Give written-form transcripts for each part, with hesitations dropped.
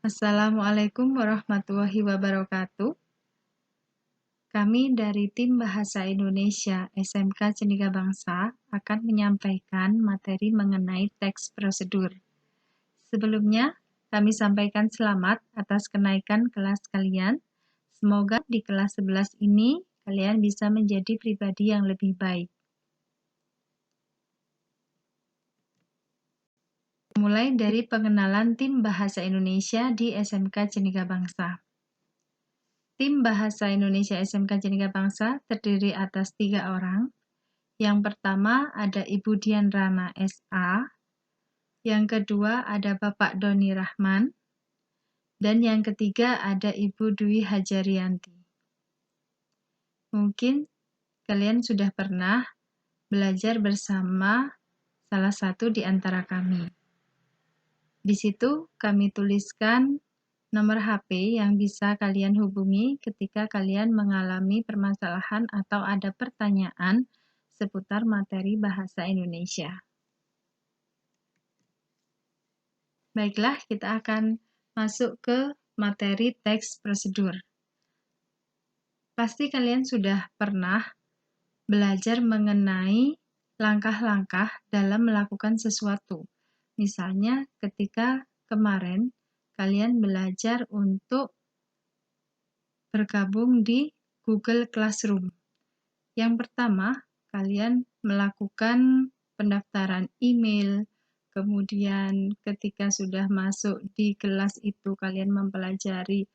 Assalamualaikum warahmatullahi wabarakatuh. Kami dari Tim Bahasa Indonesia SMK Cendekia Bangsa akan menyampaikan materi mengenai teks prosedur. Sebelumnya, kami sampaikan selamat atas kenaikan kelas kalian. Semoga di kelas 11 ini kalian bisa menjadi pribadi yang lebih baik. Mulai dari pengenalan Tim Bahasa Indonesia di SMK Cendekia Bangsa. Tim Bahasa Indonesia SMK Cendekia Bangsa terdiri atas 3 orang. Yang pertama ada Ibu Dian Rana SA, yang kedua ada Bapak Doni Rahman, dan yang ketiga ada Ibu Dwi Hajarianti. Mungkin kalian sudah pernah belajar bersama salah satu di antara kami. Di situ kami tuliskan nomor HP yang bisa kalian hubungi ketika kalian mengalami permasalahan atau ada pertanyaan seputar materi bahasa Indonesia. Baiklah, kita akan masuk ke materi teks prosedur. Pasti kalian sudah pernah belajar mengenai langkah-langkah dalam melakukan sesuatu. Misalnya ketika kemarin kalian belajar untuk bergabung di Google Classroom. Yang pertama, kalian melakukan pendaftaran email, kemudian ketika sudah masuk di kelas itu kalian mempelajari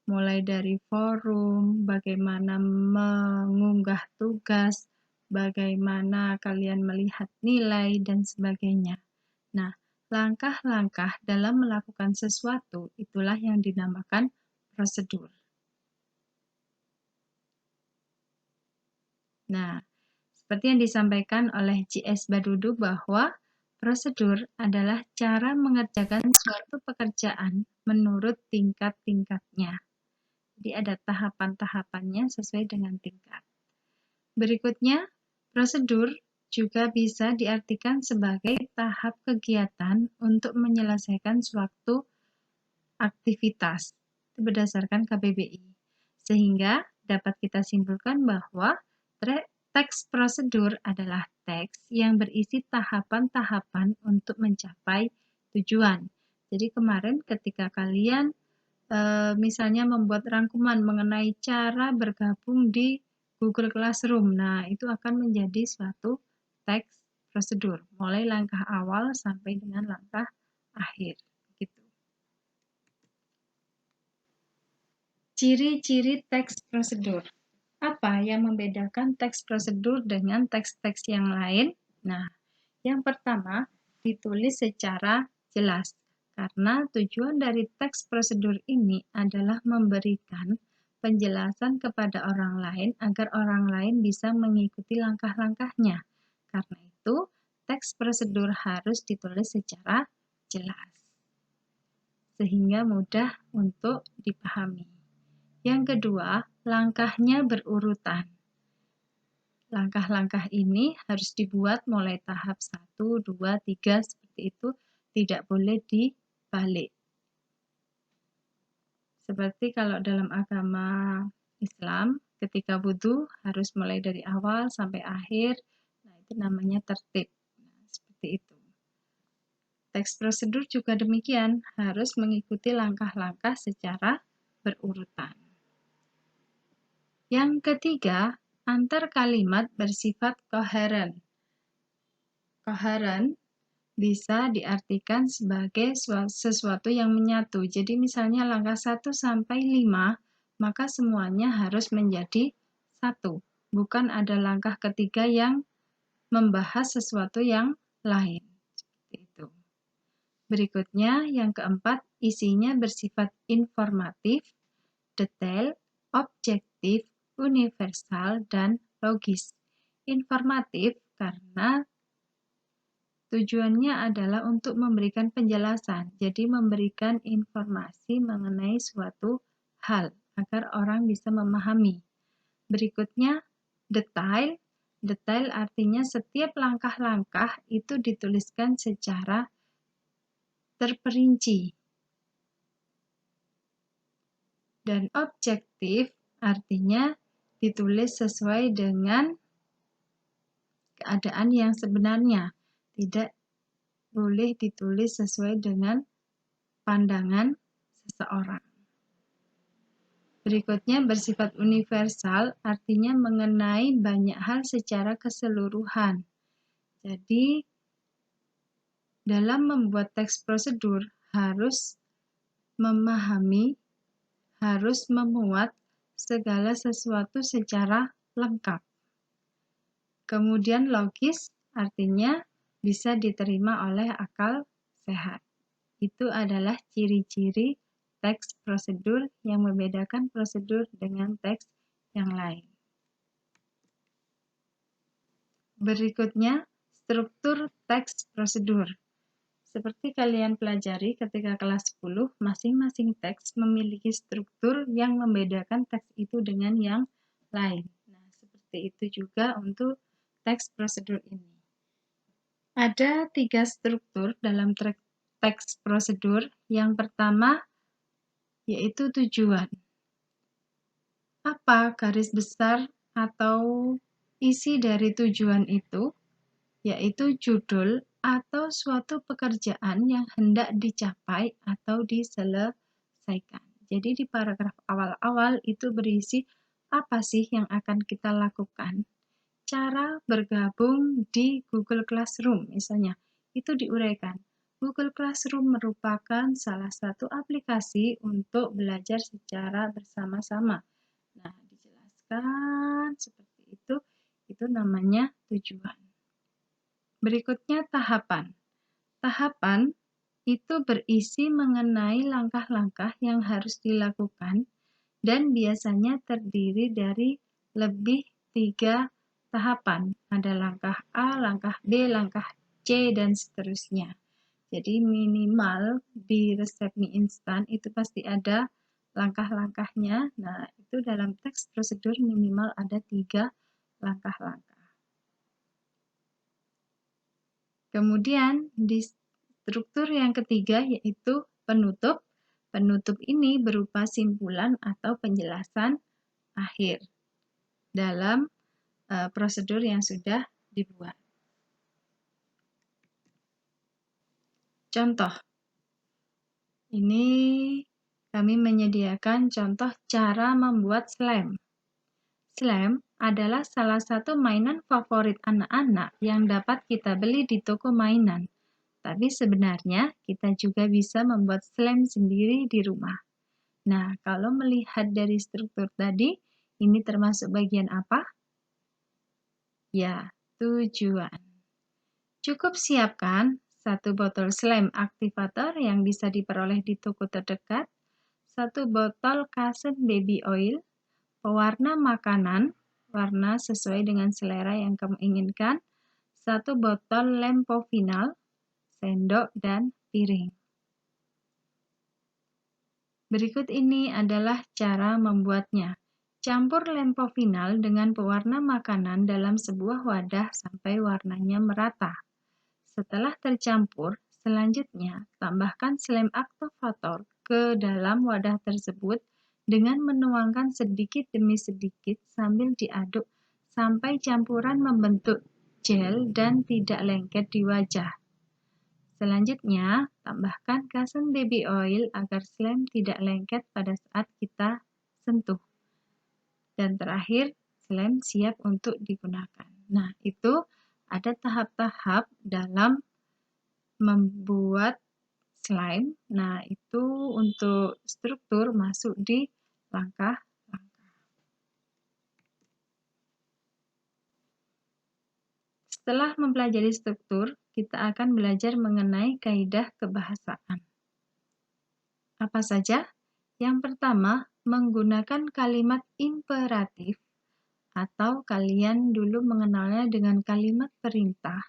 mulai dari forum, bagaimana mengunggah tugas, bagaimana kalian melihat nilai, dan sebagainya. Nah, langkah-langkah dalam melakukan sesuatu itulah yang dinamakan prosedur. Nah, seperti yang disampaikan oleh J.S. Badudu bahwa prosedur adalah cara mengerjakan suatu pekerjaan menurut tingkat-tingkatnya. Jadi ada tahapan-tahapannya sesuai dengan tingkat. Berikutnya, prosedur juga bisa diartikan sebagai tahap kegiatan untuk menyelesaikan suatu aktivitas berdasarkan KBBI. Sehingga dapat kita simpulkan bahwa teks prosedur adalah teks yang berisi tahapan-tahapan untuk mencapai tujuan. Jadi kemarin ketika kalian misalnya membuat rangkuman mengenai cara bergabung di Google Classroom, nah itu akan menjadi suatu teks prosedur, mulai langkah awal sampai dengan langkah akhir. Gitu. Ciri-ciri teks prosedur. Apa yang membedakan teks prosedur dengan teks-teks yang lain? Nah, yang pertama, ditulis secara jelas. Karena tujuan dari teks prosedur ini adalah memberikan penjelasan kepada orang lain agar orang lain bisa mengikuti langkah-langkahnya. Karena itu, teks prosedur harus ditulis secara jelas, sehingga mudah untuk dipahami. Yang kedua, langkahnya berurutan. Langkah-langkah ini harus dibuat mulai tahap 1, 2, 3, seperti itu, tidak boleh dibalik. Seperti kalau dalam agama Islam, ketika wudhu harus mulai dari awal sampai akhir, nah itu namanya tertib. Nah, seperti itu. Teks prosedur juga demikian, harus mengikuti langkah-langkah secara berurutan. Yang ketiga, antar kalimat bersifat koheren. Koheren bisa diartikan sebagai sesuatu yang menyatu. Jadi misalnya langkah 1 sampai 5, maka semuanya harus menjadi 1. Bukan ada langkah ketiga yang membahas sesuatu yang lain. Seperti itu. Berikutnya, yang keempat, isinya bersifat informatif, detail, objektif, universal, dan logis. Informatif karena tujuannya adalah untuk memberikan penjelasan, jadi memberikan informasi mengenai suatu hal agar orang bisa memahami. Berikutnya, detail. Detail artinya setiap langkah-langkah itu dituliskan secara terperinci. Dan objektif artinya ditulis sesuai dengan keadaan yang sebenarnya, tidak boleh ditulis sesuai dengan pandangan seseorang. Berikutnya bersifat universal, artinya mengenai banyak hal secara keseluruhan. Jadi, dalam membuat teks prosedur harus memahami, harus memuat segala sesuatu secara lengkap. Kemudian logis, artinya bisa diterima oleh akal sehat. Itu adalah ciri-ciri teks prosedur yang membedakan prosedur dengan teks yang lain. Berikutnya, struktur teks prosedur. Seperti kalian pelajari ketika kelas 10, masing-masing teks memiliki struktur yang membedakan teks itu dengan yang lain. Nah, seperti itu juga untuk teks prosedur ini. Ada 3 struktur dalam teks prosedur. Yang pertama, yaitu tujuan. Apa garis besar atau isi dari tujuan itu? Yaitu judul atau suatu pekerjaan yang hendak dicapai atau diselesaikan. Jadi di paragraf awal-awal itu berisi apa sih yang akan kita lakukan. Cara bergabung di Google Classroom misalnya, itu diuraikan. Google Classroom merupakan salah satu aplikasi untuk belajar secara bersama-sama. Nah, dijelaskan seperti itu namanya tujuan. Berikutnya tahapan. Tahapan itu berisi mengenai langkah-langkah yang harus dilakukan dan biasanya terdiri dari lebih 3 tahapan. Ada langkah A, langkah B, langkah C, dan seterusnya. Jadi minimal di resep mie instan itu pasti ada langkah-langkahnya. Nah, itu dalam teks prosedur minimal ada 3 langkah-langkah. Kemudian di struktur yang ketiga yaitu penutup. Penutup ini berupa simpulan atau penjelasan akhir dalam prosedur yang sudah dibuat. Contoh. Ini kami menyediakan contoh cara membuat slime. Slime adalah salah satu mainan favorit anak-anak yang dapat kita beli di toko mainan. Tapi sebenarnya kita juga bisa membuat slime sendiri di rumah. Nah, kalau melihat dari struktur tadi, ini termasuk bagian apa? Ya, tujuan. Cukup siapkan 1 botol slime aktivator yang bisa diperoleh di toko terdekat, 1 botol Kasen baby oil, pewarna makanan, warna sesuai dengan selera yang kamu inginkan, 1 botol lem povinal, sendok, dan piring. Berikut ini adalah cara membuatnya. Campur lem povinal dengan pewarna makanan dalam sebuah wadah sampai warnanya merata. Setelah tercampur, selanjutnya tambahkan slime aktivator ke dalam wadah tersebut dengan menuangkan sedikit demi sedikit sambil diaduk sampai campuran membentuk gel dan tidak lengket di wajah. Selanjutnya, tambahkan Kasen baby oil agar slime tidak lengket pada saat kita sentuh. Dan terakhir, slime siap untuk digunakan. Nah, itu ada tahap-tahap dalam membuat slime. Nah, itu untuk struktur masuk di langkah-langkah. Setelah mempelajari struktur, kita akan belajar mengenai kaidah kebahasaan. Apa saja? Yang pertama, menggunakan kalimat imperatif atau kalian dulu mengenalnya dengan kalimat perintah.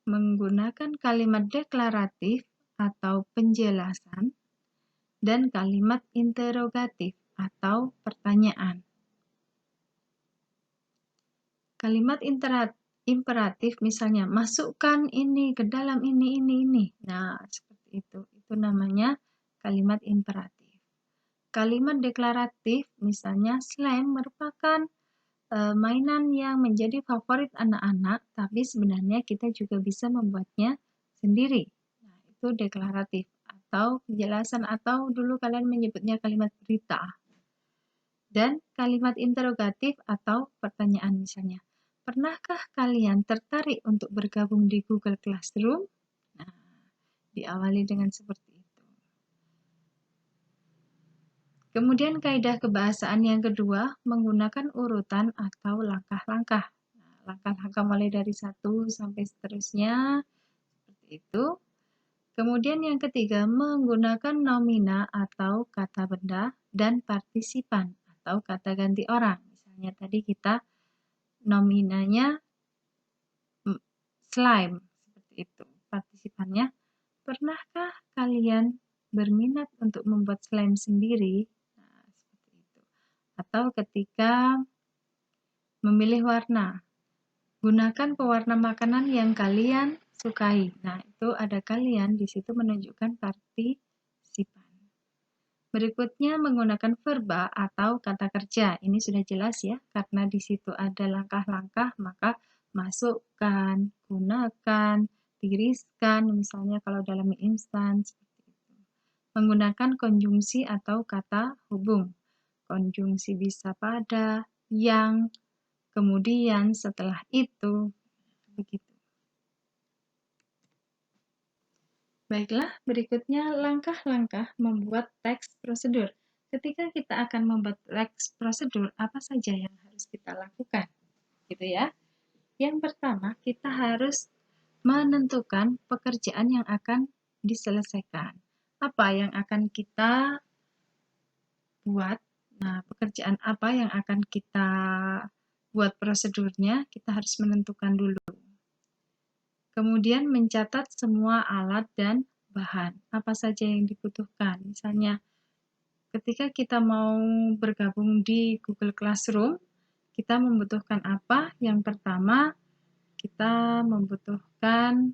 Menggunakan kalimat deklaratif atau penjelasan, dan kalimat interrogatif atau pertanyaan. Kalimat imperatif misalnya, masukkan ini ke dalam ini. Nah, seperti itu. Itu namanya kalimat imperatif. kalimat deklaratif, misalnya slam merupakan mainan yang menjadi favorit anak-anak, tapi sebenarnya kita juga bisa membuatnya sendiri. Nah, itu deklaratif atau penjelasan, atau dulu kalian menyebutnya kalimat berita. Dan kalimat interrogatif atau pertanyaan, misalnya, pernahkah kalian tertarik untuk bergabung di Google Classroom? Nah, diawali dengan seperti itu. Kemudian kaidah kebahasaan yang kedua, menggunakan urutan atau langkah-langkah. Nah, langkah-langkah mulai dari 1 sampai seterusnya, seperti itu. Kemudian yang ketiga, menggunakan nomina atau kata benda dan partisipan atau kata ganti orang. Misalnya tadi kita nominanya slime, seperti itu. Partisipannya, pernahkah kalian berminat untuk membuat slime sendiri? Nah, seperti itu. Atau ketika memilih warna, gunakan pewarna makanan yang kalian sukai. Nah, itu ada kalian, di situ menunjukkan partisipan. Berikutnya menggunakan verba atau kata kerja. Ini sudah jelas ya, karena di situ ada langkah-langkah, maka masukkan, gunakan, tiriskan, misalnya kalau dalam mie instan, seperti itu. Menggunakan konjungsi atau kata hubung. Konjungsi bisa pada, yang, kemudian, setelah itu, begitu. Baiklah, berikutnya langkah-langkah membuat teks prosedur. Ketika kita akan membuat teks prosedur, apa saja yang harus kita lakukan? Gitu ya. Yang pertama, kita harus menentukan pekerjaan yang akan diselesaikan. Apa yang akan kita buat? Nah, pekerjaan apa yang akan kita buat prosedurnya, kita harus menentukan dulu. Kemudian mencatat semua alat dan bahan, apa saja yang dibutuhkan. Misalnya, ketika kita mau bergabung di Google Classroom, kita membutuhkan apa? Yang pertama, kita membutuhkan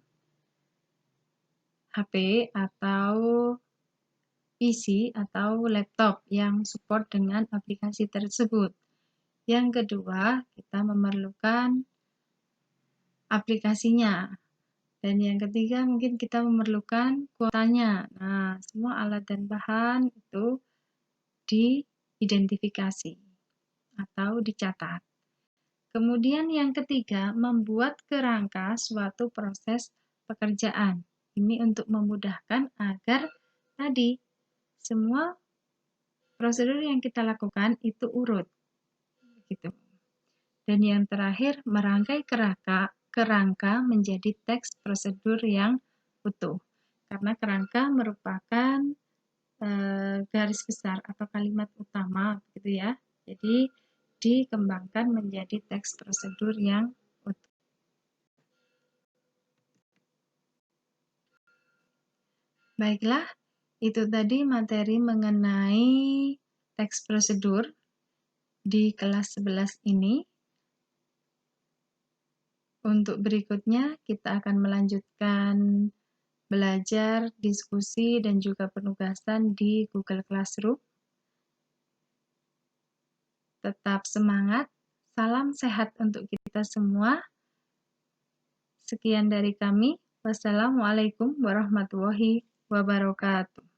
HP atau PC atau laptop yang support dengan aplikasi tersebut. Yang kedua, kita memerlukan aplikasinya. Dan yang ketiga, mungkin kita memerlukan kuotanya. Nah, semua alat dan bahan itu diidentifikasi atau dicatat. Kemudian yang ketiga, membuat kerangka suatu proses pekerjaan. Ini untuk memudahkan agar tadi semua prosedur yang kita lakukan itu urut. Gitu. Dan yang terakhir, merangkai kerangka menjadi teks prosedur yang utuh. Karena kerangka merupakan garis besar atau kalimat utama, gitu ya. Jadi dikembangkan menjadi teks prosedur yang utuh. Baiklah, itu tadi materi mengenai teks prosedur di kelas 11 ini. Untuk berikutnya, kita akan melanjutkan belajar, diskusi, dan juga penugasan di Google Classroom. Tetap semangat, salam sehat untuk kita semua. Sekian dari kami. Wassalamualaikum warahmatullahi wabarakatuh.